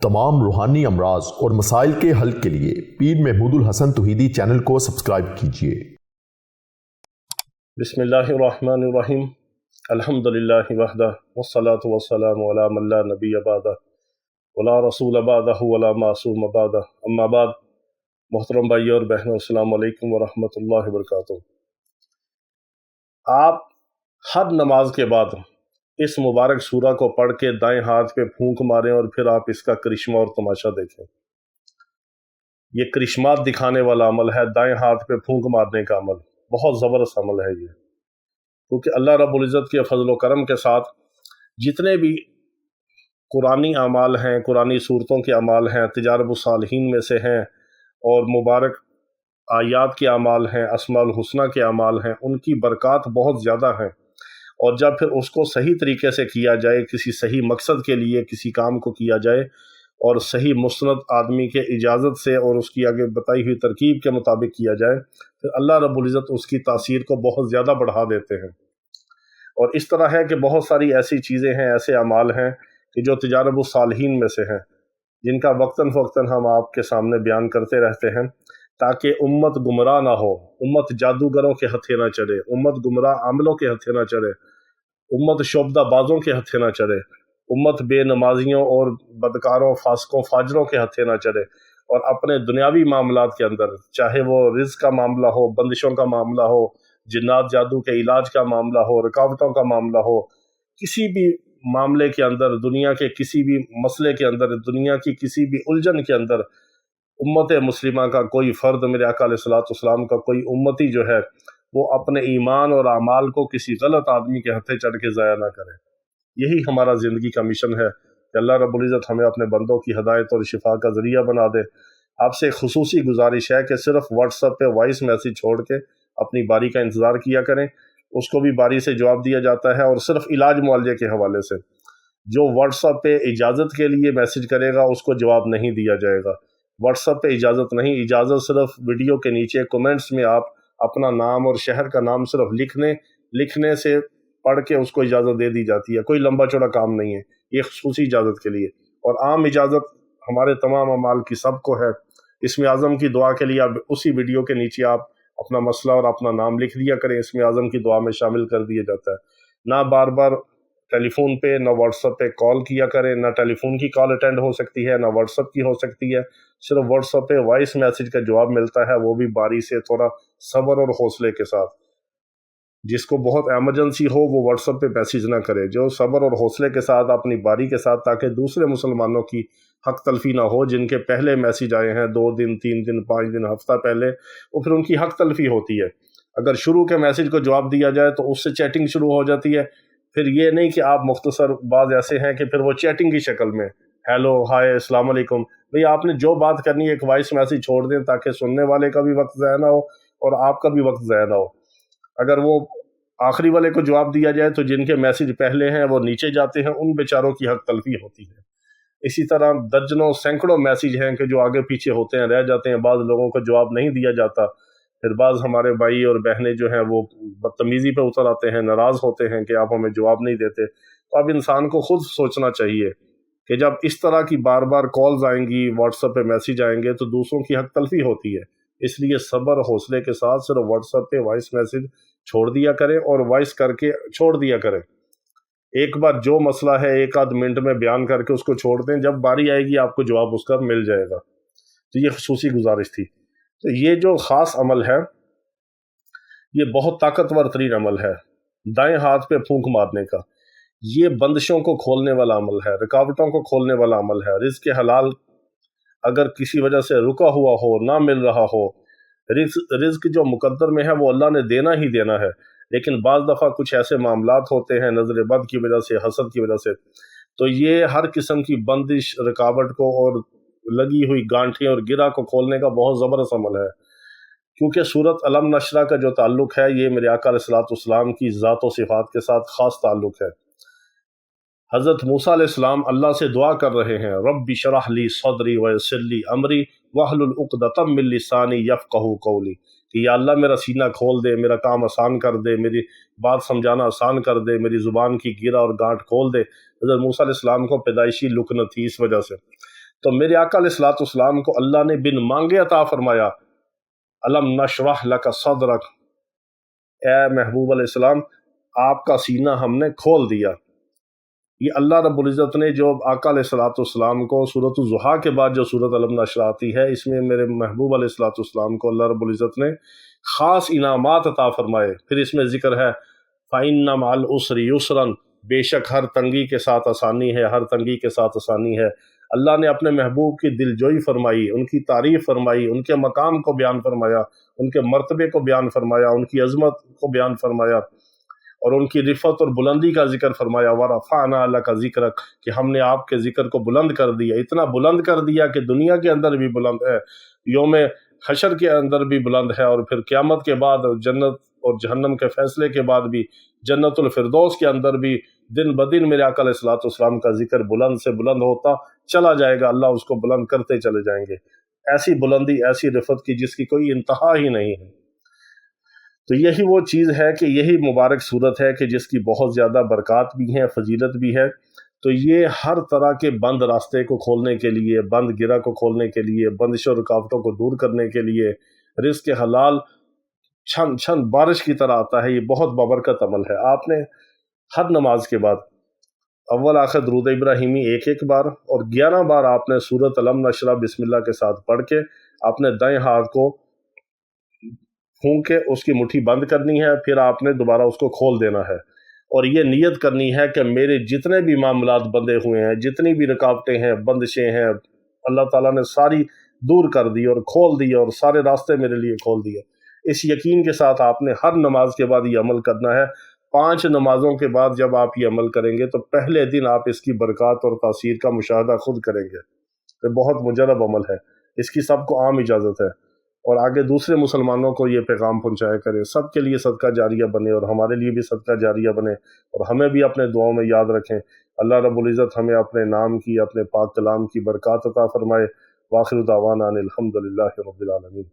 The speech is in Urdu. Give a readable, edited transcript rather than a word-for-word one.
تمام روحانی امراض اور مسائل کے حل کے لیے پیر محمود الحسن توحیدی چینل کو سبسکرائب کیجیے۔ بسم اللہ الرحمن الرحیم، الحمدللہ وحدہ والصلاة والسلام علی من لا نبی بعدہ ولا رسول بعدہ ولا معصوم بعدہ، اما بعد۔ محترم بھائی اور بہنوں، السلام علیکم ورحمۃ اللہ وبرکاتہ۔ آپ ہر نماز کے بعد اس مبارک سورہ کو پڑھ کے دائیں ہاتھ پہ پھونک ماریں اور پھر آپ اس کا کرشمہ اور تماشا دیکھیں۔ یہ کرشمات دکھانے والا عمل ہے، دائیں ہاتھ پہ پھونک مارنے کا عمل بہت زبردست عمل ہے یہ، کیونکہ اللہ رب العزت کے فضل و کرم کے ساتھ جتنے بھی قرآنی اعمال ہیں، قرآنی صورتوں کے اعمال ہیں، تجارب الصالحین میں سے ہیں اور مبارک آیات کے اعمال ہیں، اسماء الحسنہ کے اعمال ہیں، ان کی برکات بہت زیادہ ہیں۔ اور جب پھر اس کو صحیح طریقے سے کیا جائے، کسی صحیح مقصد کے لیے کسی کام کو کیا جائے اور صحیح مستند آدمی کے اجازت سے اور اس کی آگے بتائی ہوئی ترکیب کے مطابق کیا جائے، پھر اللہ رب العزت اس کی تاثیر کو بہت زیادہ بڑھا دیتے ہیں۔ اور اس طرح ہے کہ بہت ساری ایسی چیزیں ہیں، ایسے اعمال ہیں کہ جو تجارب الصالحین میں سے ہیں، جن کا وقتاً فوقتاً ہم آپ کے سامنے بیان کرتے رہتے ہیں تاکہ امت گمراہ نہ ہو، امت جادوگروں کے ہتھے نہ چڑھے، امت گمراہ عاملوں کے ہتھے نہ چڑھے، امت شعبدہ بازوں کے ہتھے نہ چڑھے، امت بے نمازیوں اور بدکاروں، فاسقوں، فاجروں کے ہتھے نہ چڑھے، اور اپنے دنیاوی معاملات کے اندر، چاہے وہ رزق کا معاملہ ہو، بندشوں کا معاملہ ہو، جنات جادو کے علاج کا معاملہ ہو، رکاوٹوں کا معاملہ ہو، کسی بھی معاملے کے اندر، دنیا کے کسی بھی مسئلے کے اندر، دنیا کی کسی بھی الجھن کے اندر، امت مسلمہ کا کوئی فرد، میرے آقا علیہ الصلوۃ والسلام کا کوئی امتی جو ہے، وہ اپنے ایمان اور اعمال کو کسی غلط آدمی کے ہتھے چڑھ کے ضائع نہ کرے۔ یہی ہمارا زندگی کا مشن ہے کہ اللہ رب العزت ہمیں اپنے بندوں کی ہدایت اور شفا کا ذریعہ بنا دے۔ آپ سے خصوصی گزارش ہے کہ صرف واٹس ایپ پہ وائس میسیج چھوڑ کے اپنی باری کا انتظار کیا کریں، اس کو بھی باری سے جواب دیا جاتا ہے، اور صرف علاج معالجے کے حوالے سے۔ جو واٹس ایپ پہ اجازت کے لیے میسیج کرے گا اس کو جواب نہیں دیا جائے گا۔ واٹس ایپ پہ اجازت نہیں، اجازت صرف ویڈیو کے نیچے کومنٹس میں آپ اپنا نام اور شہر کا نام صرف لکھنے سے پڑھ کے اس کو اجازت دے دی جاتی ہے، کوئی لمبا چوڑا کام نہیں ہے، یہ خصوصی اجازت کے لیے۔ اور عام اجازت ہمارے تمام اعمال کی سب کو ہے۔ اسم اعظم کی دعا کے لیے آپ اسی ویڈیو کے نیچے آپ اپنا مسئلہ اور اپنا نام لکھ دیا کریں، اسم اعظم کی دعا میں شامل کر دیا جاتا ہے۔ نہ بار بار ٹیلی فون پہ، نہ واٹس ایپ پہ کال کیا کریں، نہ ٹیلی فون کی کال اٹینڈ ہو سکتی ہے، نہ واٹس ایپ کی ہو سکتی ہے۔ صرف واٹس ایپ پہ وائس میسیج کا جواب ملتا ہے، وہ بھی باری سے، تھوڑا صبر اور حوصلے کے ساتھ۔ جس کو بہت ایمرجنسی ہو وہ واٹس ایپ پہ میسیج نہ کرے، جو صبر اور حوصلے کے ساتھ اپنی باری کے ساتھ، تاکہ دوسرے مسلمانوں کی حق تلفی نہ ہو، جن کے پہلے میسیج آئے ہیں 2 دن، 3 دن، 5 دن، ہفتہ پہلے، وہ پھر ان کی حق تلفی ہوتی ہے۔ اگر شروع کے میسیج کو جواب دیا جائے تو اس سے چیٹنگ شروع ہو جاتی ہے۔ پھر یہ نہیں کہ آپ مختصر، بعض ایسے ہیں کہ پھر وہ چیٹنگ کی شکل میں ہیلو، ہائے، السلام علیکم، بھئی آپ نے جو بات کرنی ہے ایک وائس میسیج چھوڑ دیں تاکہ سننے والے کا بھی وقت ضائع نہ ہو اور آپ کا بھی وقت ضائع نہ ہو۔ اگر وہ آخری والے کو جواب دیا جائے تو جن کے میسیج پہلے ہیں وہ نیچے جاتے ہیں، ان بیچاروں کی حق تلفی ہوتی ہے۔ اسی طرح درجنوں سینکڑوں میسیج ہیں کہ جو آگے پیچھے ہوتے ہیں، رہ جاتے ہیں، بعض لوگوں کو جواب نہیں دیا جاتا، پھر بعض ہمارے بھائی اور بہنیں جو ہیں وہ بدتمیزی پہ اتر آتے ہیں، ناراض ہوتے ہیں کہ آپ ہمیں جواب نہیں دیتے۔ تو اب انسان کو خود سوچنا چاہیے کہ جب اس طرح کی بار بار کالز آئیں گی، واٹس ایپ پہ میسیج آئیں گے، تو دوسروں کی حق تلفی ہوتی ہے۔ اس لیے صبر حوصلے کے ساتھ صرف واٹس ایپ پہ وائس میسیج چھوڑ دیا کریں اور وائس کر کے چھوڑ دیا کریں۔ ایک بار جو مسئلہ ہے 1 منٹ میں بیان کر کے اس کو چھوڑ دیں، جب باری آئے گی آپ کو جواب اس کا مل جائے گا۔ تو یہ خصوصی گزارش تھی۔ تو یہ جو خاص عمل ہے یہ بہت طاقتور ترین عمل ہے، دائیں ہاتھ پہ پھونک مارنے کا۔ یہ بندشوں کو کھولنے والا عمل ہے، رکاوٹوں کو کھولنے والا عمل ہے۔ رزق حلال اگر کسی وجہ سے رکا ہوا ہو، نہ مل رہا ہو، رزق جو مقدر میں ہے وہ اللہ نے دینا ہی دینا ہے، لیکن بعض دفعہ کچھ ایسے معاملات ہوتے ہیں نظر بد کی وجہ سے، حسد کی وجہ سے، تو یہ ہر قسم کی بندش، رکاوٹ کو اور لگی ہوئی گانٹھیں اور گرہ کو کھولنے کا بہت زبردست عمل ہے۔ کیونکہ سورۃ علم نشرہ کا جو تعلق ہے یہ میرے آقا علیہ الصلوۃ والسلام کی ذات و صفات کے ساتھ خاص تعلق ہے۔ حضرت موسیٰ علیہ السلام اللہ سے دعا کر رہے ہیں، رب اشرح لی صدری ویسر لی امری واحلل عقدۃ من لسانی یفقہوا قولی، کہ یا اللہ میرا سینہ کھول دے، میرا کام آسان کر دے، میری بات سمجھانا آسان کر دے، میری زبان کی گرہ اور گانٹھ کھول دے۔ حضرت موسیٰ علیہ السلام کو پیدائشی لکنت تھی اس وجہ سے۔ تو میرے آقا علیہ الصلوۃ والسلام کو اللہ نے بن مانگے عطا فرمایا، الم نشرح لک صدرک، اے محبوب علیہ السلام آپ کا سینہ ہم نے کھول دیا۔ یہ اللہ رب العزت نے جو آقا علیہ الصلوۃ والسلام کو سورۃ الضحیٰ کے بعد جو سورۃ الم نشرح آتی ہے، اس میں میرے محبوب علیہ الصلوۃ والسلام کو اللہ رب العزت نے خاص انعامات عطا فرمائے۔ پھر اس میں ذکر ہے فَإِنَّ مَعَ الْعُسْرِ يُسْرًا، بے شک ہر تنگی کے ساتھ آسانی ہے، ہر تنگی کے ساتھ آسانی ہے۔ اللہ نے اپنے محبوب کی دل جوئی فرمائی، ان کی تعریف فرمائی، ان کے مقام کو بیان فرمایا، ان کے مرتبے کو بیان فرمایا، ان کی عظمت کو بیان فرمایا، اور ان کی رفعت اور بلندی کا ذکر فرمایا۔ وَرَفَعْنَا لَكَ ذِكْرَكَ، کہ ہم نے آپ کے ذکر کو بلند کر دیا، اتنا بلند کر دیا کہ دنیا کے اندر بھی بلند ہے، یوم حشر کے اندر بھی بلند ہے، اور پھر قیامت کے بعد جنت اور جہنم کے فیصلے کے بعد بھی جنت الفردوس کے اندر بھی دن بدن میرے آقا علیہ الصلوۃ والسلام کا ذکر بلند سے بلند ہوتا چلا جائے گا، اللہ اس کو بلند کرتے چلے جائیں گے۔ ایسی بلندی، ایسی رفعت کی جس کی کوئی انتہا ہی نہیں ہے۔ تو یہی وہ چیز ہے کہ یہی مبارک صورت ہے کہ جس کی بہت زیادہ برکات بھی ہیں، فضیلت بھی ہے۔ تو یہ ہر طرح کے بند راستے کو کھولنے کے لیے، بند گرہ کو کھولنے کے لیے، بندشوں رکاوٹوں کو دور کرنے کے لیے، رزق حلال چھن چھن بارش کی طرح آتا ہے۔ یہ بہت بابرکت عمل ہے۔ آپ نے ہر نماز کے بعد اول آخر درود ابراہیمی ایک بار اور 11 بار آپ نے سورۃ الم نشرح بسم اللہ کے ساتھ پڑھ کے اپنے دائیں ہاتھ کو پھونک کے اس کی مٹھی بند کرنی ہے، پھر آپ نے دوبارہ اس کو کھول دینا ہے، اور یہ نیت کرنی ہے کہ میرے جتنے بھی معاملات بندے ہوئے ہیں، جتنی بھی رکاوٹیں ہیں، بندشیں ہیں، اللہ تعالیٰ نے ساری دور کر دی اور کھول دی، اور سارے راستے میرے لیے کھول دیے۔ اس یقین کے ساتھ آپ نے ہر نماز کے بعد یہ عمل کرنا ہے۔ 5 نمازوں کے بعد جب آپ یہ عمل کریں گے تو پہلے دن آپ اس کی برکات اور تاثیر کا مشاہدہ خود کریں گے۔ یہ بہت مجرب عمل ہے، اس کی سب کو عام اجازت ہے، اور آگے دوسرے مسلمانوں کو یہ پیغام پہنچایا کریں، سب کے لیے صدقہ جاریہ بنے، اور ہمارے لیے بھی صدقہ جاریہ بنے، اور ہمیں بھی اپنے دعاؤں میں یاد رکھیں۔ اللہ رب العزت ہمیں اپنے نام کی، اپنے پاک کلام کی برکات عطا فرمائے۔ وآخر دعوانا ان الحمد للہ رب العالمین۔